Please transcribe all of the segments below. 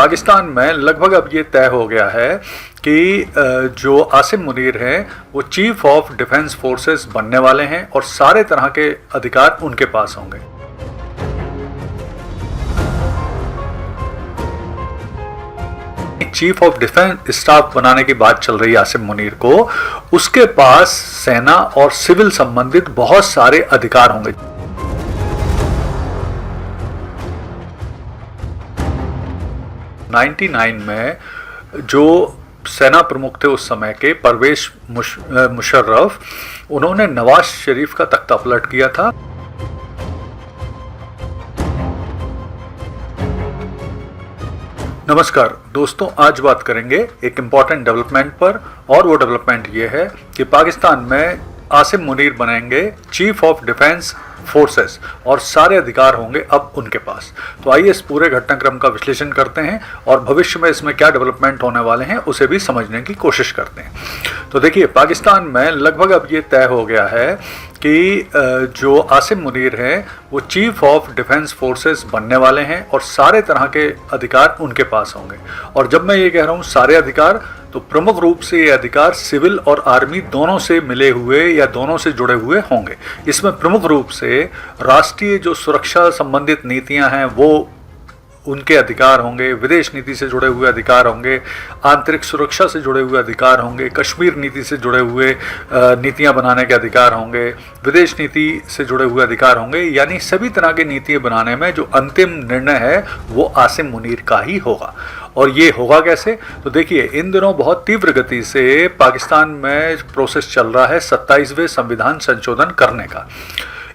पाकिस्तान में लगभग अब ये तय हो गया है कि जो आसिम मुनीर हैं वो चीफ ऑफ डिफेंस फोर्सेस बनने वाले हैं और सारे तरह के अधिकार उनके पास होंगे। चीफ ऑफ डिफेंस स्टाफ बनाने की बात चल रही है आसिम मुनीर को, उसके पास सेना और सिविल संबंधित बहुत सारे अधिकार होंगे। में जो सेना प्रमुख थे उस समय के परवेज मुशर्रफ, उन्होंने नवाज शरीफ का तख्ता पलट किया था। नमस्कार दोस्तों, आज बात करेंगे एक इम्पॉर्टेंट डेवलपमेंट पर, और वो डेवलपमेंट ये है कि पाकिस्तान में आसिम मुनीर बनेंगे चीफ ऑफ डिफेंस फोर्सेस और सारे अधिकार होंगे अब उनके पास। तो आइए इस पूरे घटनाक्रम का विश्लेषण करते हैं और भविष्य में इसमें क्या डेवलपमेंट होने वाले हैं उसे भी समझने की कोशिश करते हैं। तो देखिए, पाकिस्तान में लगभग अब ये तय हो गया है कि जो आसिम मुनीर हैं वो चीफ ऑफ डिफेंस फोर्सेस बनने वाले हैं और सारे तरह के अधिकार उनके पास होंगे। और जब मैं ये कह रहा हूँ सारे अधिकार, तो प्रमुख रूप से ये अधिकार सिविल और आर्मी दोनों से मिले हुए या दोनों से जुड़े हुए होंगे। इसमें प्रमुख रूप से राष्ट्रीय जो सुरक्षा संबंधित नीतियां हैं वो उनके अधिकार होंगे, विदेश नीति से जुड़े हुए अधिकार होंगे, आंतरिक सुरक्षा से जुड़े हुए अधिकार होंगे, कश्मीर नीति से जुड़े हुए नीतियां बनाने के अधिकार होंगे, विदेश नीति से जुड़े हुए अधिकार होंगे। यानी सभी तरह की नीतियां बनाने में जो अंतिम निर्णय है वो आसिम मुनीर का ही होगा। और ये होगा कैसे? तो देखिए, इन दिनों बहुत तीव्र गति से पाकिस्तान में प्रोसेस चल रहा है 27वें संविधान संशोधन करने का।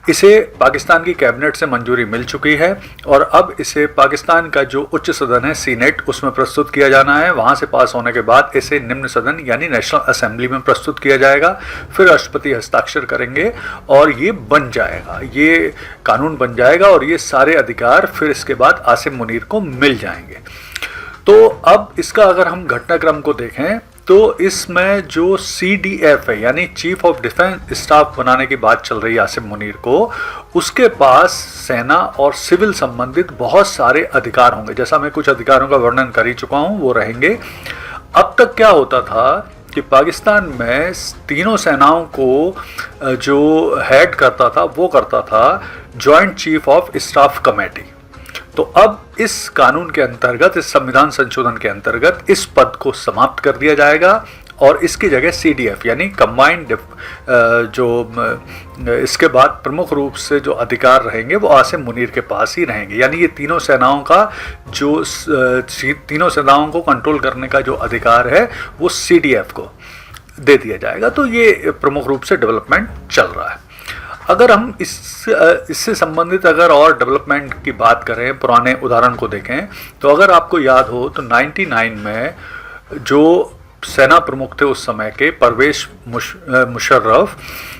इसे पाकिस्तान की कैबिनेट से मंजूरी मिल चुकी है और अब इसे पाकिस्तान का जो उच्च सदन है सीनेट, उसमें प्रस्तुत किया जाना है। वहाँ से पास होने के बाद इसे निम्न सदन यानी नेशनल असेंबली में प्रस्तुत किया जाएगा। फिर राष्ट्रपति हस्ताक्षर करेंगे और ये बन जाएगा, ये कानून बन जाएगा और ये सारे अधिकार फिर इसके बाद आसिम मुनीर को मिल जाएंगे। तो अब इसका अगर हम घटनाक्रम को देखें तो इसमें जो CDF है यानी चीफ ऑफ डिफेंस स्टाफ बनाने की बात चल रही है आसिम मुनीर को, उसके पास सेना और सिविल संबंधित बहुत सारे अधिकार होंगे। जैसा मैं कुछ अधिकारों का वर्णन कर ही चुका हूं, वो रहेंगे। अब तक क्या होता था कि पाकिस्तान में तीनों सेनाओं को जो हेड करता था वो करता था joint chief of staff committee. तो अब इस कानून के अंतर्गत, इस संविधान संशोधन के अंतर्गत इस पद को समाप्त कर दिया जाएगा और इसकी जगह CDF यानी कंबाइंड जो इसके बाद प्रमुख रूप से जो अधिकार रहेंगे वो आसिम मुनीर के पास ही रहेंगे। यानी ये तीनों सेनाओं का जो तीनों सेनाओं को कंट्रोल करने का जो अधिकार है वो CDF को दे दिया जाएगा। तो ये प्रमुख रूप से डेवलपमेंट चल रहा है। अगर हम इससे संबंधित अगर और डेवलपमेंट की बात करें, पुराने उदाहरण को देखें, तो अगर आपको याद हो तो 99 में जो सेना प्रमुख थे उस समय के परवेज मुशर्रफ,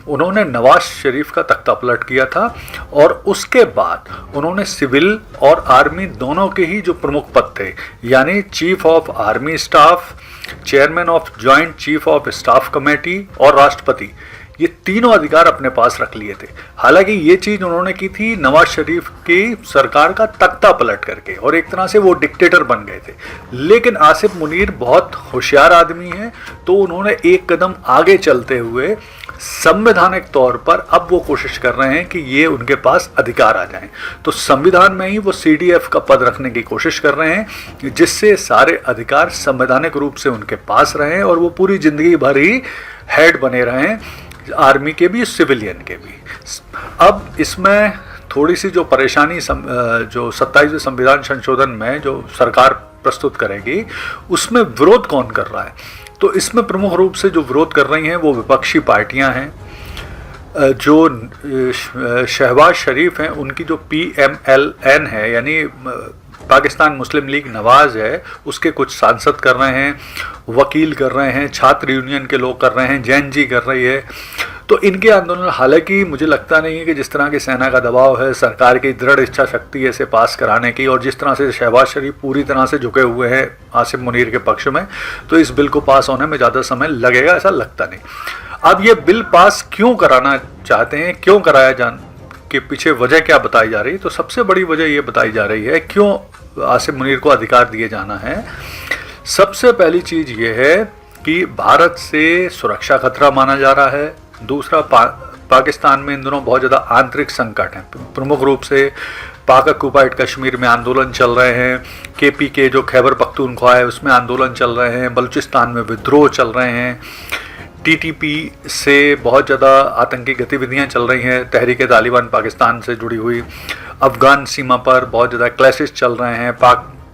उन्होंने नवाज शरीफ का तख्ता पलट किया था और उसके बाद उन्होंने सिविल और आर्मी दोनों के ही जो प्रमुख पद थे यानी chief of army staff, chairman of joint chief of staff committee और राष्ट्रपति, ये तीनों अधिकार अपने पास रख लिए थे। हालांकि ये चीज़ उन्होंने की थी नवाज शरीफ की सरकार का तख्ता पलट करके और एक तरह से वो डिक्टेटर बन गए थे। लेकिन आसिफ मुनीर बहुत होशियार आदमी हैं, तो उन्होंने एक कदम आगे चलते हुए संवैधानिक तौर पर अब वो कोशिश कर रहे हैं कि ये उनके पास अधिकार आ जाएं। तो संविधान में ही वो CDF का पद रखने की कोशिश कर रहे हैं जिससे सारे अधिकार संवैधानिक रूप से उनके पास रहें और वो पूरी जिंदगी भर ही हेड बने रहें, आर्मी के भी सिविलियन के भी। अब इसमें थोड़ी सी जो परेशानी जो 27वें संविधान संशोधन में जो सरकार प्रस्तुत करेगी उसमें विरोध कौन कर रहा है? तो इसमें प्रमुख रूप से जो विरोध कर रही हैं वो विपक्षी पार्टियां हैं। जो शहबाज शरीफ हैं उनकी जो PMLN है यानी पाकिस्तान मुस्लिम लीग नवाज है, उसके कुछ सांसद कर रहे हैं, वकील कर रहे हैं, छात्र यूनियन के लोग कर रहे हैं, जैन जी कर रही है। तो इनके आंदोलन, हालांकि मुझे लगता नहीं है कि जिस तरह की सेना का दबाव है, सरकार की दृढ़ इच्छा शक्ति है इसे पास कराने की, और जिस तरह से शहबाज शरीफ पूरी तरह से झुके हुए हैं आसिम मुनीर के पक्ष में, तो इस बिल को पास होने में ज़्यादा समय लगेगा ऐसा लगता नहीं। अब ये बिल पास क्यों कराना चाहते हैं, क्यों कराया के पीछे वजह क्या बताई जा रही है? तो सबसे बड़ी वजह ये बताई जा रही है क्यों आसिम मुनीर को अधिकार दिए जाना है। सबसे पहली चीज़ ये है कि भारत से सुरक्षा खतरा माना जा रहा है। दूसरा, पाकिस्तान में इन दिनों बहुत ज़्यादा आंतरिक संकट हैं। प्रमुख रूप से पाक ऑक्युपाइड कश्मीर में आंदोलन चल रहे हैं, KPK जो खैबर पख्तूनख्वा है उसमें आंदोलन चल रहे हैं, बलूचिस्तान में विद्रोह चल रहे हैं, TTP से बहुत ज़्यादा आतंकी गतिविधियां चल रही हैं, तहरीक तालिबान पाकिस्तान से जुड़ी हुई। अफ़गान सीमा पर बहुत ज़्यादा क्लैशेस चल रहे हैं,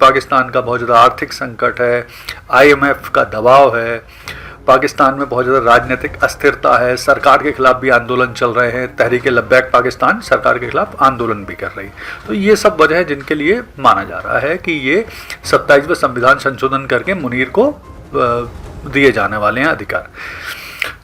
पाकिस्तान का बहुत ज़्यादा आर्थिक संकट है, IMF का दबाव है, पाकिस्तान में बहुत ज़्यादा राजनीतिक अस्थिरता है, सरकार के खिलाफ भी आंदोलन चल रहे हैं, तहरीक लब्बैक पाकिस्तान सरकार के खिलाफ आंदोलन भी कर रही। तो ये सब वजह है जिनके लिए माना जा रहा है कि ये 27वें संविधान संशोधन करके मुनीर को दिए जाने वाले हैं अधिकार।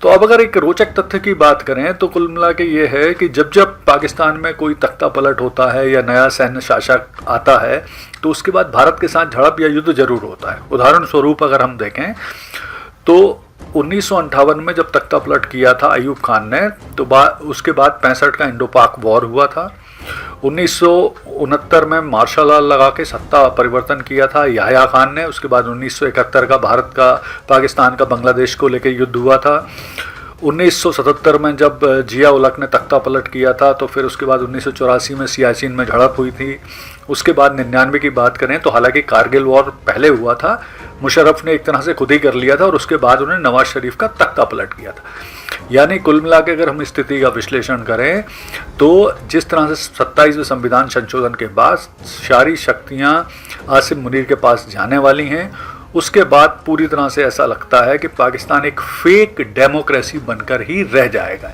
तो अब अगर एक रोचक तथ्य की बात करें तो कुल मिला के ये है कि जब जब पाकिस्तान में कोई तख्ता पलट होता है या नया सैन्य शासक आता है तो उसके बाद भारत के साथ झड़प या युद्ध जरूर होता है। उदाहरण स्वरूप अगर हम देखें तो 1958 में जब तख्ता पलट किया था अयूब खान ने, तो उसके बाद 65 का इंडो पाक वॉर हुआ था। 1969 में मार्शल लॉ लगा के सत्ता परिवर्तन किया था याह्या खान ने। उसके बाद 1971 का भारत का पाकिस्तान का बांग्लादेश को लेकर युद्ध हुआ था। 1977 में जब जिया उल हक ने तख्ता पलट किया था तो फिर उसके बाद 1984 में सियाचिन में झड़प हुई थी। उसके बाद 99 की बात करें तो हालांकि कारगिल वॉर पहले हुआ था, मुशर्रफ ने एक तरह से खुद ही कर लिया था और उसके बाद उन्होंने नवाज शरीफ का तख्ता पलट किया था। यानी कुल मिला के अगर हम स्थिति का विश्लेषण करें तो जिस तरह से 27वें संविधान संशोधन के बाद सारी शक्तियां आसिम मुनीर के पास जाने वाली हैं, उसके बाद पूरी तरह से ऐसा लगता है कि पाकिस्तान एक फेक डेमोक्रेसी बनकर ही रह जाएगा।